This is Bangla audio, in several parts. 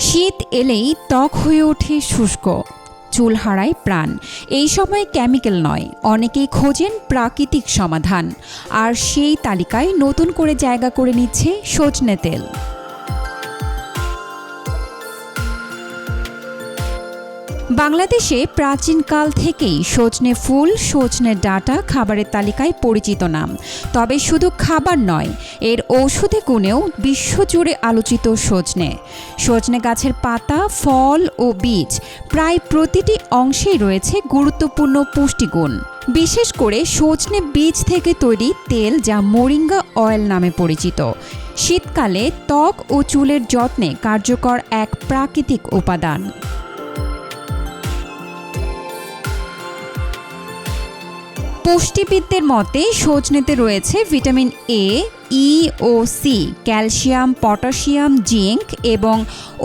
শীত এলেই ত্বক হয়ে ওঠে শুষ্ক, চুল হারায় প্রাণ। এই সময় কেমিক্যাল নয়, অনেকেই খোঁজেন প্রাকৃতিক সমাধান, আর সেই তালিকায় নতুন করে জায়গা করে নিচ্ছে সজনে তেল। বাংলাদেশে প্রাচীনকাল থেকেই সজনে ফুল, সজনে ডাঁটা খাবারের তালিকায় পরিচিত নাম। তবে শুধু খাবার নয়, এর ঔষধি গুণেও বিশ্বজুড়ে আলোচিত সজনে গাছের পাতা, ফল ও বীজ প্রায় প্রতিটি অংশেই রয়েছে গুরুত্বপূর্ণ পুষ্টিগুণ। বিশেষ করে সজনে বীজ থেকে তৈরি তেল, যা মোরিঙ্গা অয়েল নামে পরিচিত, শীতকালে ত্বক ও চুলের যত্নে কার্যকর এক প্রাকৃতিক উপাদান। পুষ্টিবিদদের মতে সজনেতে রয়েছে ভিটামিন এ, ই ও সি, ক্যালসিয়াম, পটাশিয়াম, জিঙ্ক এবং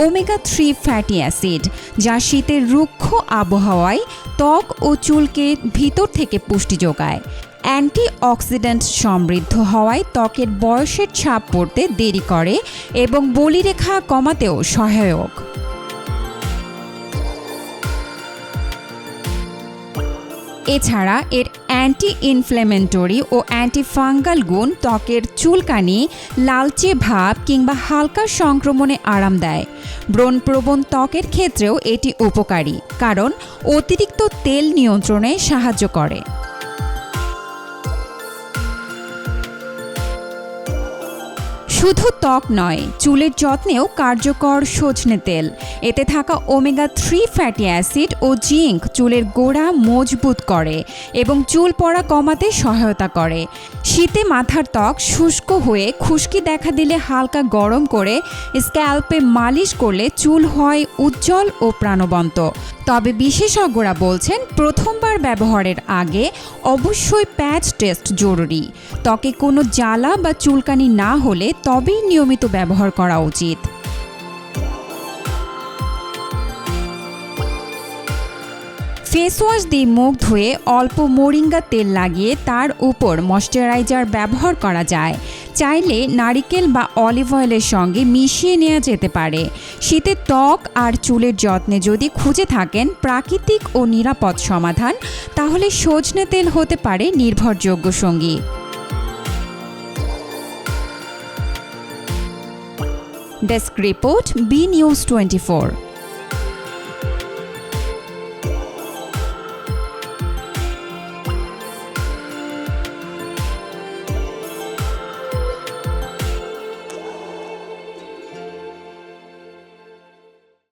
ওমেগা-3 ফ্যাটি অ্যাসিড, যা শীতের রুক্ষ আবহাওয়ায় ত্বক ও চুলকে ভিতর থেকে পুষ্টি যোগায়। অ্যান্টিঅক্সিডেন্ট সমৃদ্ধ হওয়ায় ত্বকের বয়সের ছাপ পড়তে দেরি করে এবং বলিরেখা কমাতেও সহায়ক। এছাড়া এর অ্যান্টি ইনফ্ল্যামেটরি ও অ্যান্টিফাঙ্গাল গুণ ত্বকের চুলকানি, লালচে ভাব কিংবা হালকা সংক্রমণে আরাম দেয়। ব্রণপ্রবণ ত্বকের ক্ষেত্রেও এটি উপকারী, কারণ অতিরিক্ত তেল নিয়ন্ত্রণে সাহায্য করে। শুধু ত্বক নয়, চুলের যত্নেও কার্যকর সজনে তেল। এতে থাকা ওমেগা-3 ফ্যাটি অ্যাসিড ও জিঙ্ক চুলের গোড়া মজবুত করে এবং চুল পড়া কমাতে সহায়তা করে। শীতে মাথার ত্বক শুষ্ক হয়ে খুশকি দেখা দিলে হালকা গরম করে স্ক্যাল্পে মালিশ করলে চুল হয় উজ্জ্বল ও প্রাণবন্ত। তবে বিশেষজ্ঞরা বলছেন, প্রথমবার ব্যবহারের আগে অবশ্যই প্যাচ টেস্ট জরুরি। ত্বকে কোনো জ্বালা বা চুলকানি না হলে তবেই নিয়মিত ব্যবহার করা উচিত। ফেস ওয়াশ দিয়ে মুখ ধুয়ে অল্প মোরিঙ্গা তেল লাগিয়ে তার উপর ময়শ্চারাইজার ব্যবহার করা যায়। চাইলে নারিকেল বা অলিভ অয়েলের সঙ্গে মিশিয়ে নেওয়া যেতে পারে। শীতে ত্বক আর চুলের যত্নে যদি খুঁজে থাকেন প্রাকৃতিক ও নিরাপদ সমাধান, তাহলে সজনে তেল হতে পারে নির্ভরযোগ্য সঙ্গী। Desk report, B news 24।